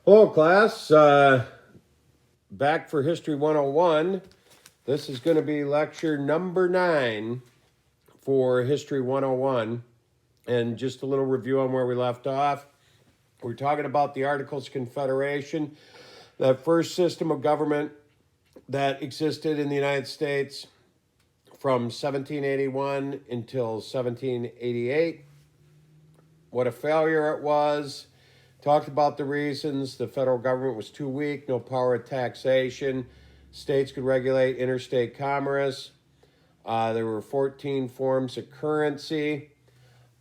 Hello, class. Back for History 101. This is going to be lecture number 9 for History 101. And just a little review on where we left off. We're talking about the Articles of Confederation, that first system of government that existed in the United States from 1781 until 1788. What a failure it was. Talked about the reasons. The federal government was too weak, no power of taxation. States could regulate interstate commerce. There were 14 forms of currency.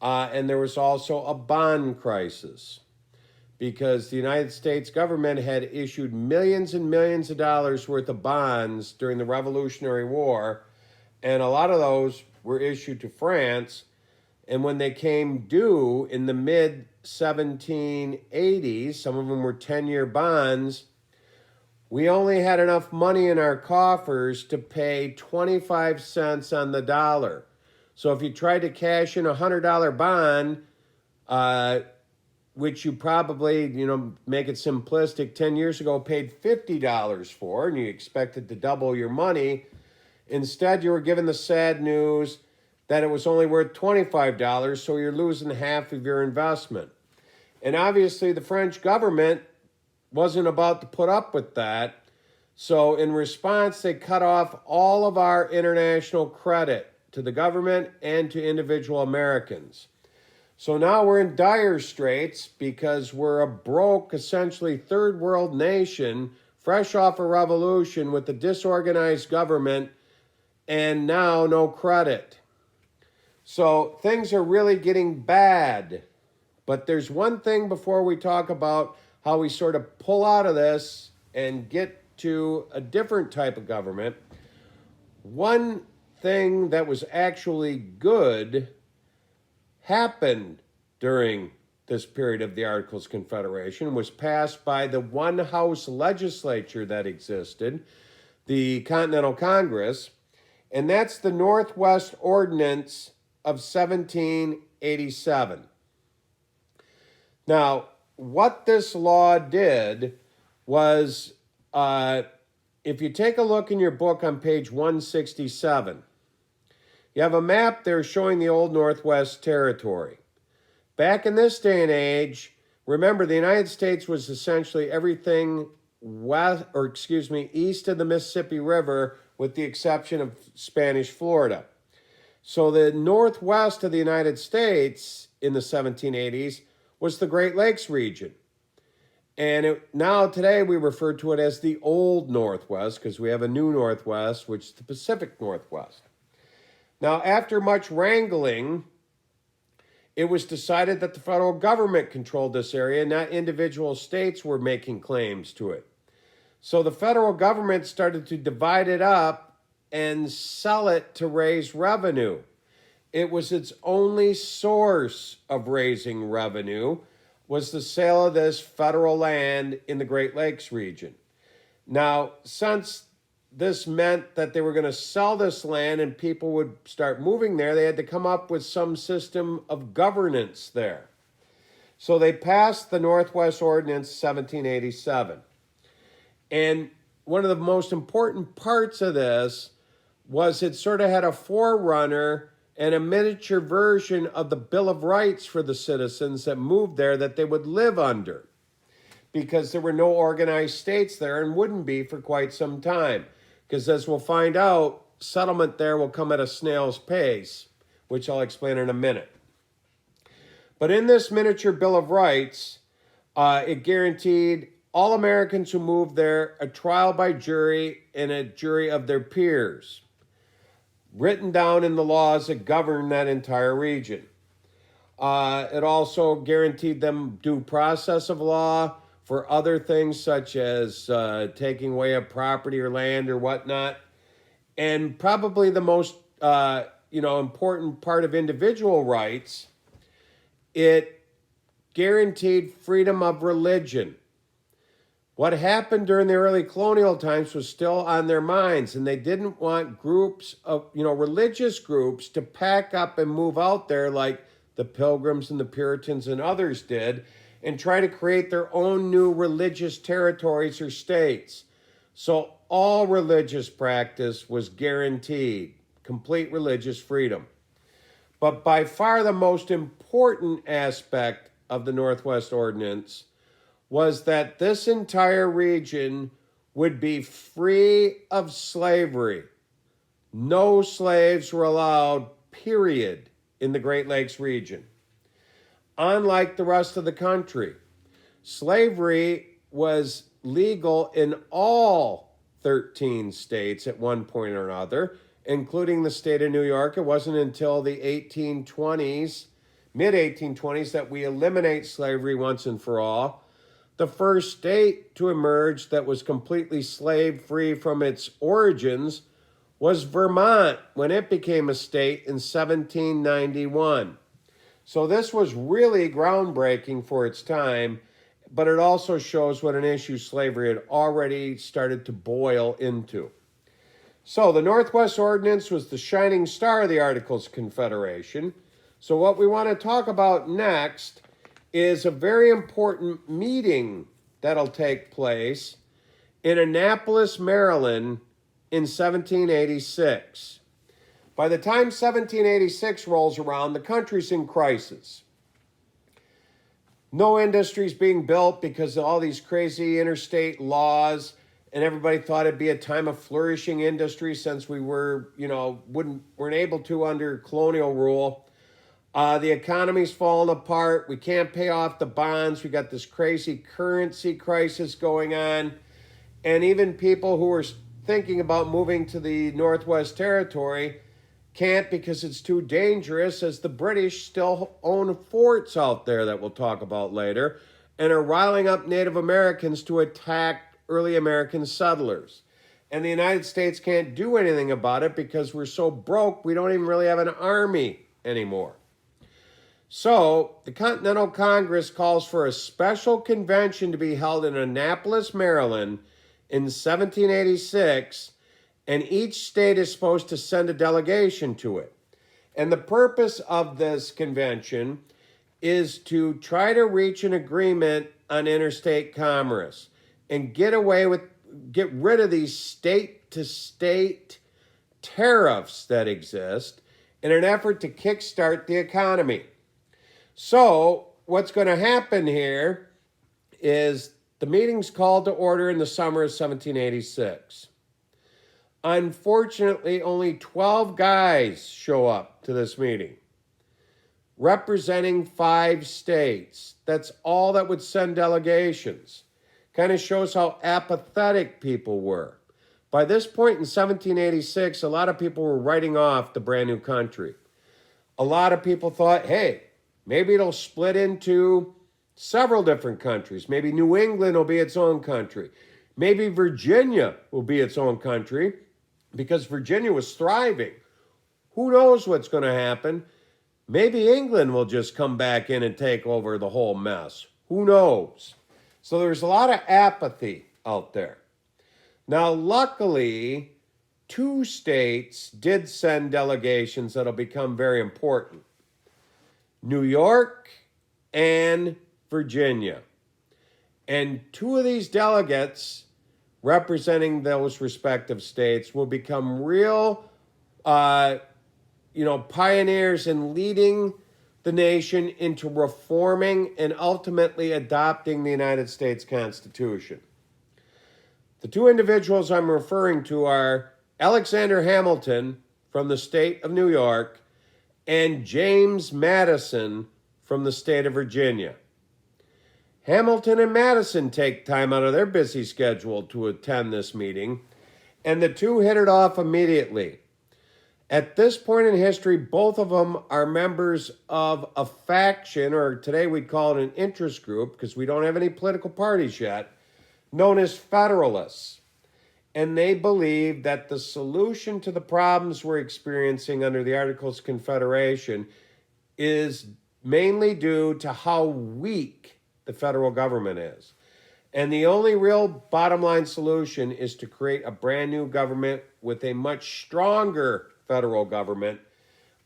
And there was also a bond crisis because the United States government had issued millions and millions of dollars worth of bonds during the Revolutionary War. And a lot of those were issued to France. And when they came due in the mid-1780s, some of them were 10-year bonds, we only had enough money in our coffers to pay 25 cents on the dollar. So if you tried to cash in a $100 bond, which you probably, make it simplistic, 10 years ago paid $50 for, and you expected to double your money, instead you were given the sad news that it was only worth $25, so you're losing half of your investment. And obviously the French government wasn't about to put up with that. So in response, they cut off all of our international credit to the government and to individual Americans. So now we're in dire straits because we're a broke, essentially third world nation, fresh off a revolution with a disorganized government and now no credit. So things are really getting bad. But there's one thing before we talk about how we sort of pull out of this and get to a different type of government. One thing that was actually good happened during this period of the Articles of Confederation, was passed by the one house legislature that existed, the Continental Congress, and that's the Northwest Ordinance of 1787. Now, what this law did was, if you take a look in your book on page 167, you have a map there showing the old Northwest Territory. Back in this day and age, remember the United States was essentially everything east of the Mississippi River with the exception of Spanish Florida. So the northwest of the United States in the 1780s was the Great Lakes region. And now today we refer to it as the Old Northwest because we have a new Northwest, which is the Pacific Northwest. Now, after much wrangling, it was decided that the federal government controlled this area, not individual states were making claims to it. So the federal government started to divide it up and sell it to raise revenue. It was its only source of raising revenue was the sale of this federal land in the Great Lakes region. Now, since this meant that they were going to sell this land and people would start moving there, they had to come up with some system of governance there. So they passed the Northwest Ordinance 1787. And one of the most important parts of this was it sort of had a forerunner and a miniature version of the Bill of Rights for the citizens that moved there that they would live under, because there were no organized states there and wouldn't be for quite some time. Because as we'll find out, settlement there will come at a snail's pace, which I'll explain in a minute. But in this miniature Bill of Rights, it guaranteed all Americans who moved there a trial by jury and a jury of their peers, written down in the laws that govern that entire region. It also guaranteed them due process of law for other things such as taking away a property or land or whatnot. And probably the most important part of individual rights, it guaranteed freedom of religion. What happened during the early colonial times was still on their minds, and they didn't want groups of, religious groups to pack up and move out there like the Pilgrims and the Puritans and others did, and try to create their own new religious territories or states. So all religious practice was guaranteed, complete religious freedom. But by far the most important aspect of the Northwest Ordinance was that this entire region would be free of slavery. No slaves were allowed, period, in the Great Lakes region. Unlike the rest of the country, slavery was legal in all 13 states at one point or another, including the state of New York. It wasn't until the 1820s, mid-1820s, that we eliminate slavery once and for all. The first state to emerge that was completely slave-free from its origins was Vermont when it became a state in 1791. So this was really groundbreaking for its time, but it also shows what an issue slavery had already started to boil into. So the Northwest Ordinance was the shining star of the Articles of Confederation. So what we want to talk about next is a very important meeting that'll take place in Annapolis, Maryland in 1786. By the time 1786 rolls around, the country's in crisis. No industry's being built because of all these crazy interstate laws, and everybody thought it'd be a time of flourishing industry since we weren't able to under colonial rule. The economy's falling apart. We can't pay off the bonds. We got this crazy currency crisis going on. And even people who are thinking about moving to the Northwest Territory can't because it's too dangerous, as the British still own forts out there that we'll talk about later and are riling up Native Americans to attack early American settlers. And the United States can't do anything about it because we're so broke we don't even really have an army anymore. So the Continental Congress calls for a special convention to be held in Annapolis, Maryland in 1786, and each state is supposed to send a delegation to it. And the purpose of this convention is to try to reach an agreement on interstate commerce and get rid of these state-to-state tariffs that exist in an effort to kickstart the economy. So what's going to happen here is the meeting's called to order in the summer of 1786. Unfortunately, only 12 guys show up to this meeting, representing 5 states. That's all that would send delegations. Kind of shows how apathetic people were. By this point in 1786, a lot of people were writing off the brand new country. A lot of people thought, hey, maybe it'll split into several different countries. Maybe New England will be its own country. Maybe Virginia will be its own country because Virginia was thriving. Who knows what's going to happen? Maybe England will just come back in and take over the whole mess. Who knows? So there's a lot of apathy out there. Now, luckily, 2 states did send delegations that'll become very important. New York and Virginia. And 2 of these delegates representing those respective states will become real, pioneers in leading the nation into reforming and ultimately adopting the United States Constitution. The 2 individuals I'm referring to are Alexander Hamilton from the state of New York and James Madison from the state of Virginia. Hamilton and Madison take time out of their busy schedule to attend this meeting, and the 2 hit it off immediately. At this point in history, both of them are members of a faction, or today we'd call it an interest group, because we don't have any political parties yet, known as Federalists. And they believe that the solution to the problems we're experiencing under the Articles of Confederation is mainly due to how weak the federal government is. And the only real bottom line solution is to create a brand new government with a much stronger federal government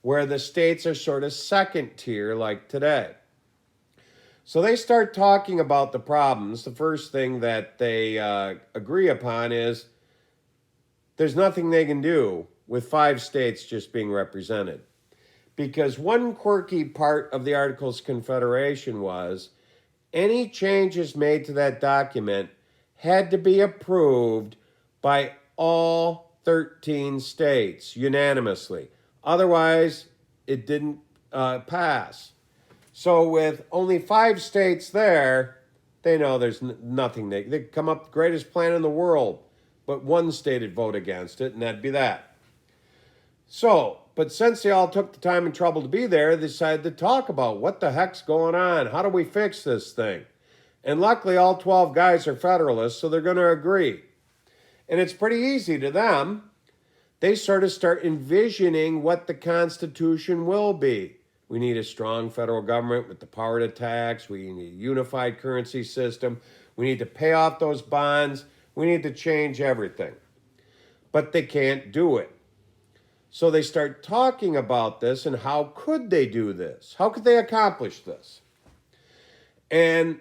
where the states are sort of second tier like today. So they start talking about the problems. The first thing that they agree upon is there's nothing they can do with 5 states just being represented. Because one quirky part of the Articles of Confederation was any changes made to that document had to be approved by all 13 states unanimously. Otherwise, it didn't pass. So with only 5 states there, they know there's nothing. They come up with the greatest plan in the world, but one state would vote against it, and that'd be that. So, but since they all took the time and trouble to be there, they decided to talk about what the heck's going on. How do we fix this thing? And luckily, all 12 guys are Federalists, so they're going to agree. And it's pretty easy to them. They sort of start envisioning what the Constitution will be. We need a strong federal government with the power to tax. We need a unified currency system. We need to pay off those bonds. We need to change everything. But they can't do it. So they start talking about this and how could they do this? How could they accomplish this? And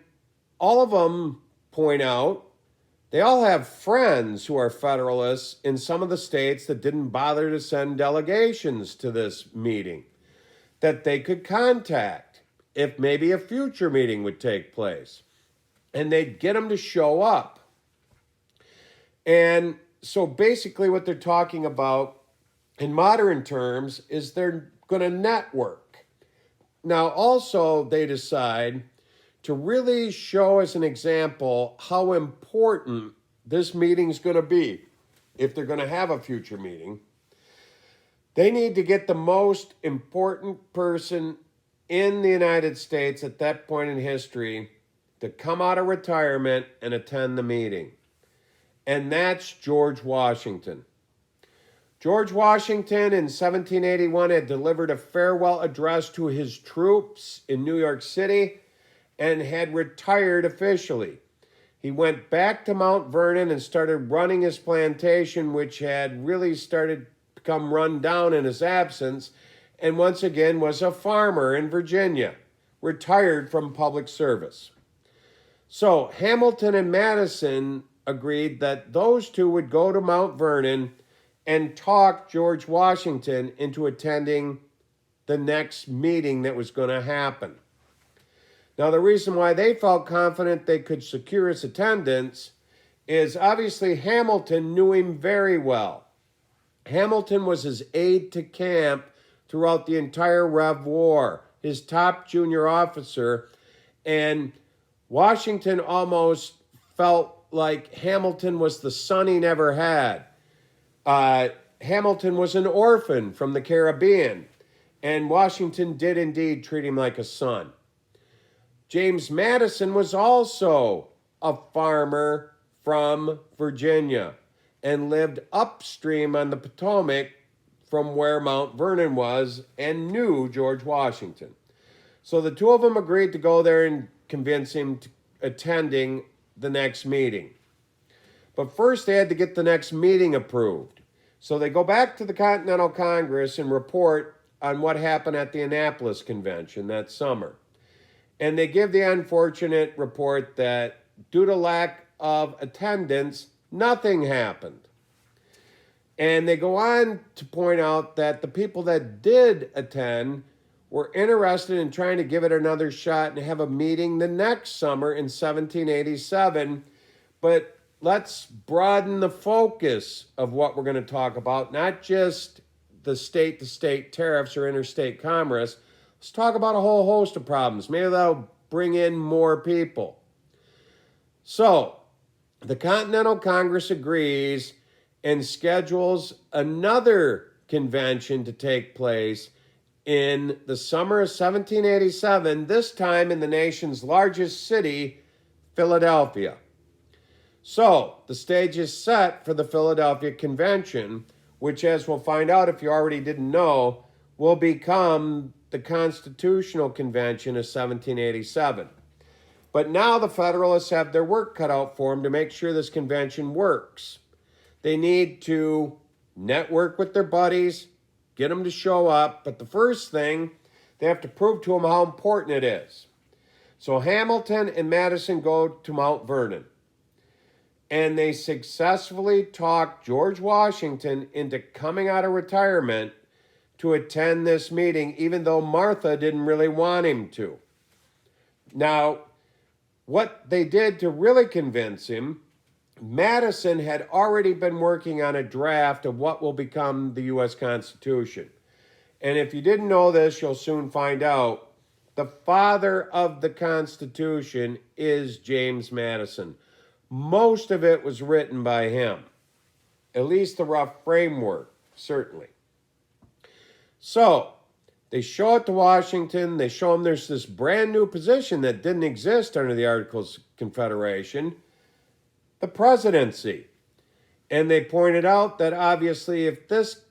all of them point out they all have friends who are Federalists in some of the states that didn't bother to send delegations to this meeting that they could contact if maybe a future meeting would take place. And they'd get them to show up. And so basically what they're talking about in modern terms is they're going to network. Now also they decide to really show as an example how important this meeting is going to be if they're going to have a future meeting. They need to get the most important person in the United States at that point in history to come out of retirement and attend the meeting. And that's George Washington. George Washington in 1781 had delivered a farewell address to his troops in New York City and had retired officially. He went back to Mount Vernon and started running his plantation, which had really started to become run down in his absence, and once again was a farmer in Virginia, retired from public service. So Hamilton and Madison agreed that those two would go to Mount Vernon and talk George Washington into attending the next meeting that was going to happen. Now, the reason why they felt confident they could secure his attendance is obviously Hamilton knew him very well. Hamilton was his aide-de-camp throughout the entire Rev War, his top junior officer, and Washington almost felt like Hamilton was the son he never had. Hamilton was an orphan from the Caribbean, and Washington did indeed treat him like a son. James Madison was also a farmer from Virginia and lived upstream on the Potomac from where Mount Vernon was and knew George Washington. So the two of them agreed to go there and convince him to attending the next meeting. But first they had to get the next meeting approved. So they go back to the Continental Congress and report on what happened at the Annapolis Convention that summer. And they give the unfortunate report that due to lack of attendance, nothing happened. And they go on to point out that the people that did attend were interested in trying to give it another shot and have a meeting the next summer in 1787. But let's broaden the focus of what we're going to talk about, not just the state-to-state tariffs or interstate commerce. Let's talk about a whole host of problems. Maybe that'll bring in more people. So, the Continental Congress agrees and schedules another convention to take place in the summer of 1787, this time in the nation's largest city, Philadelphia. So, the stage is set for the Philadelphia Convention, which, as we'll find out if you already didn't know, will become the Constitutional Convention of 1787. But now the Federalists have their work cut out for them to make sure this convention works. They need to network with their buddies, get them to show up, but the first thing, they have to prove to them how important it is. So Hamilton and Madison go to Mount Vernon, and they successfully talked George Washington into coming out of retirement to attend this meeting, even though Martha didn't really want him to. Now, what they did to really convince him, Madison had already been working on a draft of what will become the U.S. Constitution. And if you didn't know this, you'll soon find out. The father of the Constitution is James Madison. Most of it was written by him, at least the rough framework, certainly. So they show it to Washington. They show him there's this brand new position that didn't exist under the Articles of Confederation, the presidency. And they pointed out that obviously if this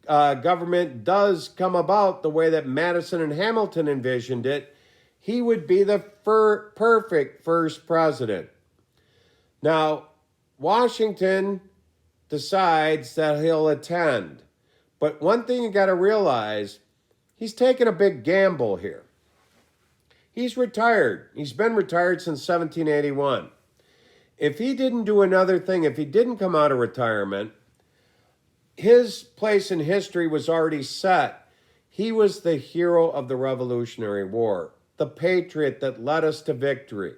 government does come about the way that Madison and Hamilton envisioned it, he would be the perfect first president. Now, Washington decides that he'll attend. But one thing you got to realize, he's taking a big gamble here. He's retired. He's been retired since 1781. If he didn't do another thing, if he didn't come out of retirement, his place in history was already set. He was the hero of the Revolutionary War, the patriot that led us to victory.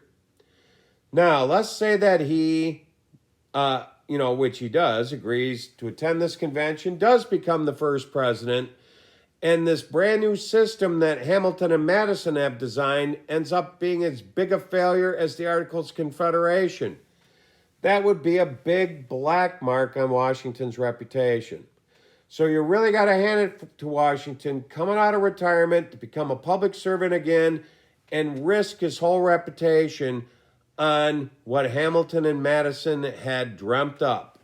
Now, let's say that he, which he does, agrees to attend this convention, does become the first president, and this brand new system that Hamilton and Madison have designed ends up being as big a failure as the Articles of Confederation. That would be a big black mark on Washington's reputation. So you really got to hand it to Washington, coming out of retirement to become a public servant again and risk his whole reputation on what Hamilton and Madison had dreamt up.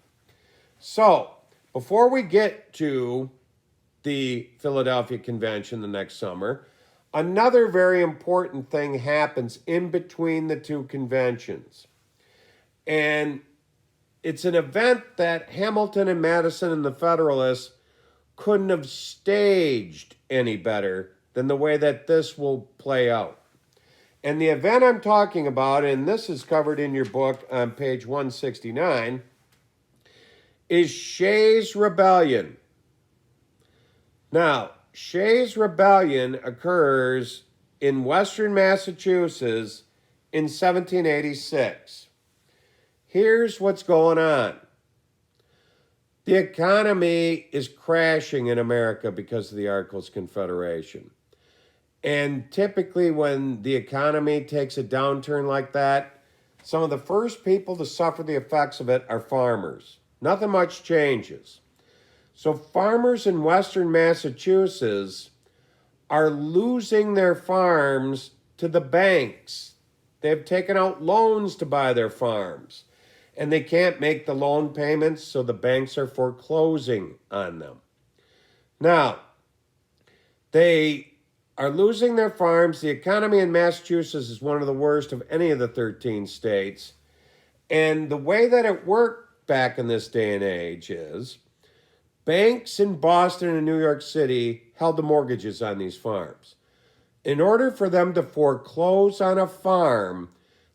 So, before we get to the Philadelphia Convention the next summer, another very important thing happens in between the two conventions. And it's an event that Hamilton and Madison and the Federalists couldn't have staged any better than the way that this will play out. And the event I'm talking about, and this is covered in your book on page 169, is Shays Rebellion. Now, Shays Rebellion occurs in western Massachusetts in 1786. Here's what's going on. The economy is crashing in America because of the Articles of Confederation. And typically when the economy takes a downturn like that, some of the first people to suffer the effects of it are farmers. Nothing much changes. So farmers in western Massachusetts are losing their farms to the banks. They've taken out loans to buy their farms, and they can't make the loan payments, so the banks are foreclosing on them. Now, they are losing their farms. The economy in Massachusetts is one of the worst of any of the 13 states. And the way that it worked back in this day and age is banks in Boston and New York City held the mortgages on these farms. In order for them to foreclose on a farm,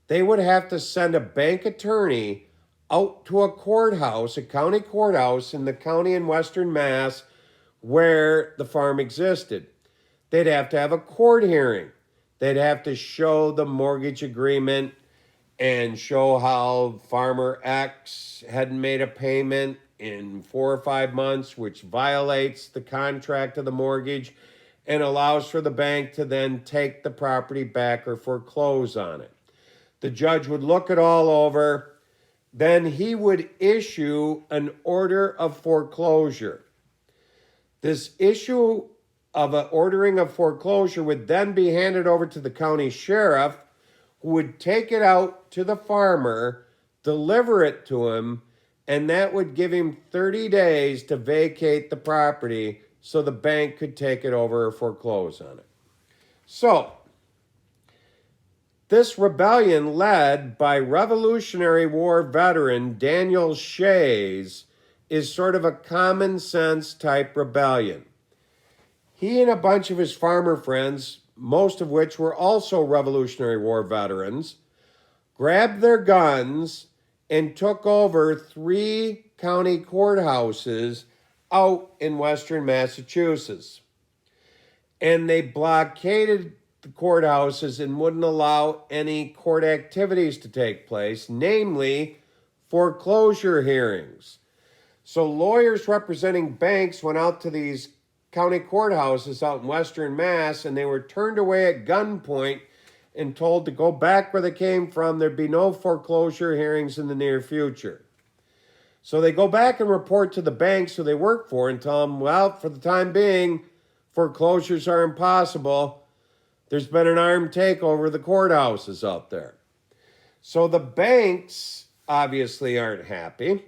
they would have to send a bank attorney out to a courthouse, a county courthouse in the county in Western Mass where the farm existed. They'd have to have a court hearing. They'd have to show the mortgage agreement and show how Farmer X hadn't made a payment in 4 or 5 months, which violates the contract of the mortgage and allows for the bank to then take the property back or foreclose on it. The judge would look it all over. Then he would issue an order of foreclosure. This issue of an ordering of foreclosure would then be handed over to the county sheriff, who would take it out to the farmer, deliver it to him, and that would give him 30 days to vacate the property so the bank could take it over or foreclose on it. So, this rebellion, led by Revolutionary War veteran Daniel Shays, is sort of a common sense type rebellion. He and a bunch of his farmer friends most of which were also Revolutionary War veterans, grabbed their guns and took over 3 county courthouses out in western Massachusetts. And they blockaded the courthouses and wouldn't allow any court activities to take place, namely foreclosure hearings. So lawyers representing banks went out to these county courthouses out in western Mass, and they were turned away at gunpoint and told to go back where they came from. There'd be no foreclosure hearings in the near future. So they go back and report to the banks who they work for and tell them, well, for the time being, foreclosures are impossible. There's been an armed takeover of the courthouses out there. So the banks obviously aren't happy.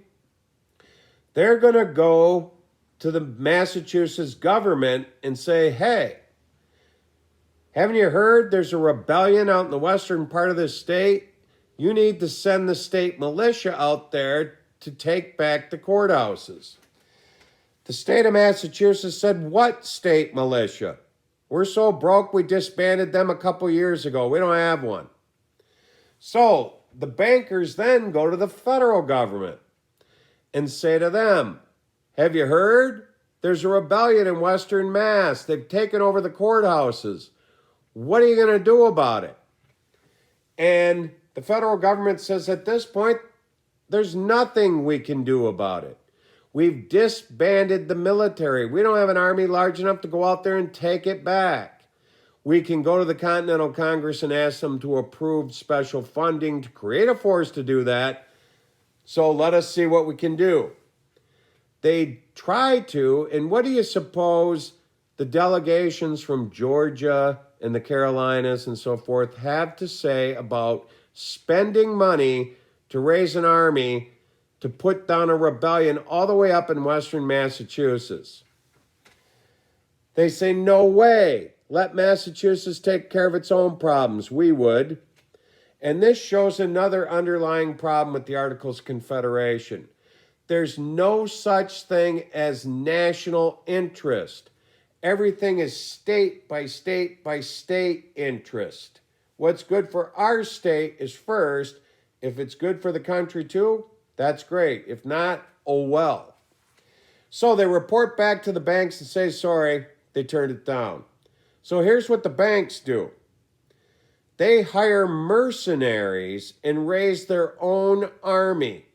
They're going to go to the Massachusetts government and say, hey, haven't you heard there's a rebellion out in the western part of the state? You need to send the state militia out there to take back the courthouses. The state of Massachusetts said, what state militia? We're so broke we disbanded them a couple years ago. We don't have one. So the bankers then go to the federal government and say to them, have you heard? There's a rebellion in western Mass. They've taken over the courthouses. What are you going to do about it? And the federal government says at this point, there's nothing we can do about it. We've disbanded the military. We don't have an army large enough to go out there and take it back. We can go to the Continental Congress and ask them to approve special funding to create a force to do that. So let us see what we can do. They try to, and what do you suppose the delegations from Georgia and the Carolinas and so forth have to say about spending money to raise an army to put down a rebellion all the way up in western Massachusetts? They say, no way. Let Massachusetts take care of its own problems. We would. And this shows another underlying problem with the Articles of Confederation. There's no such thing as national interest. Everything is state by state by state interest. What's good for our state is first. If it's good for the country too, that's great. If not, oh well. So they report back to the banks and say, sorry, they turned it down. So here's what the banks do. They hire mercenaries and raise their own army.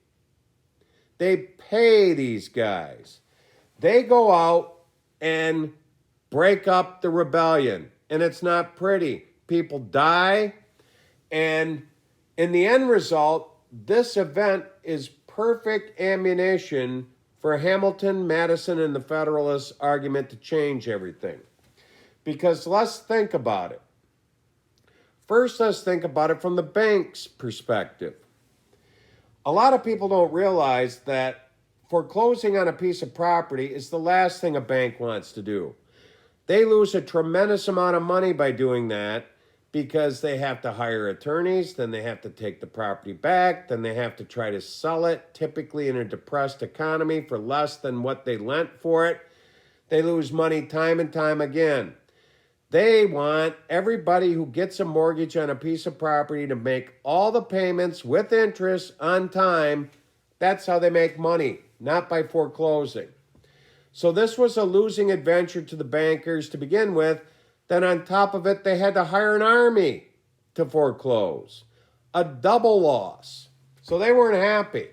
They pay these guys. They go out and break up the rebellion. And it's not pretty. People die. And in the end result, this event is perfect ammunition for Hamilton, Madison, and the Federalists' argument to change everything. Because let's think about it. First, let's think about it from the bank's perspective. A lot of people don't realize that foreclosing on a piece of property is the last thing a bank wants to do. They lose a tremendous amount of money by doing that because they have to hire attorneys, then they have to take the property back, then they have to try to sell it, typically in a depressed economy, for less than what they lent for it. They lose money time and time again. They want everybody who gets a mortgage on a piece of property to make all the payments with interest on time. That's how they make money, not by foreclosing. So this was a losing adventure to the bankers to begin with. Then on top of it, they had to hire an army to foreclose. A double loss. So they weren't happy.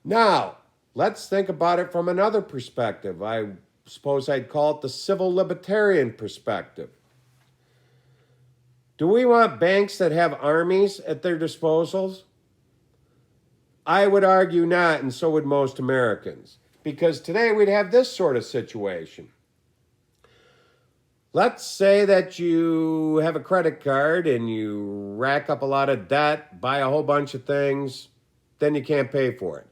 Now, let's think about it from another perspective. I suppose I'd call it the civil libertarian perspective. Do we want banks that have armies at their disposals? I would argue not, and so would most Americans. Because today we'd have this sort of situation. Let's say that you have a credit card and you rack up a lot of debt, buy a whole bunch of things, then you can't pay for it.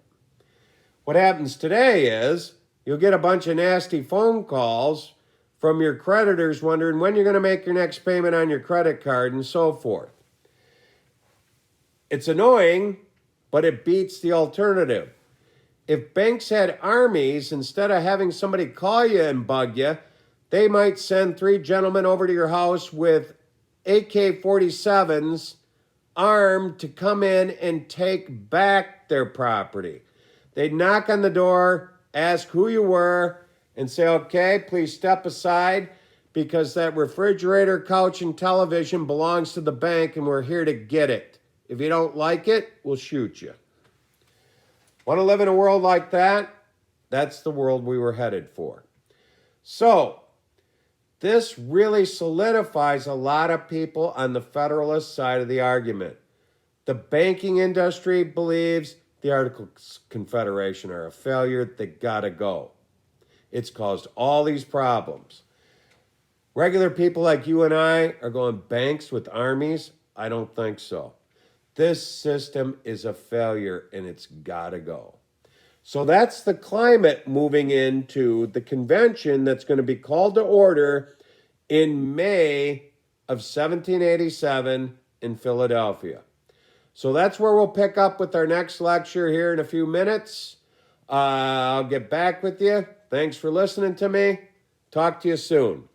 What happens today is you'll get a bunch of nasty phone calls from your creditors wondering when you're going to make your next payment on your credit card and so forth. It's annoying, but it beats the alternative. If banks had armies, instead of having somebody call you and bug you, they might send 3 gentlemen over to your house with AK-47s armed to come in and take back their property. They'd knock on the door, ask who you were, and say, okay, please step aside because that refrigerator, couch, and television belongs to the bank and we're here to get it. If you don't like it, we'll shoot you. Want to live in a world like that? That's the world we were headed for. So, this really solidifies a lot of people on the Federalist side of the argument. The banking industry believes the Articles of Confederation are a failure. They gotta go. It's caused all these problems. Regular people like you and I are going banks with armies? I don't think so. This system is a failure and it's gotta go. So that's the climate moving into the convention that's going to be called to order in May of 1787 in Philadelphia. So that's where we'll pick up with our next lecture here in a few minutes. I'll get back with you. Thanks for listening to me. Talk to you soon.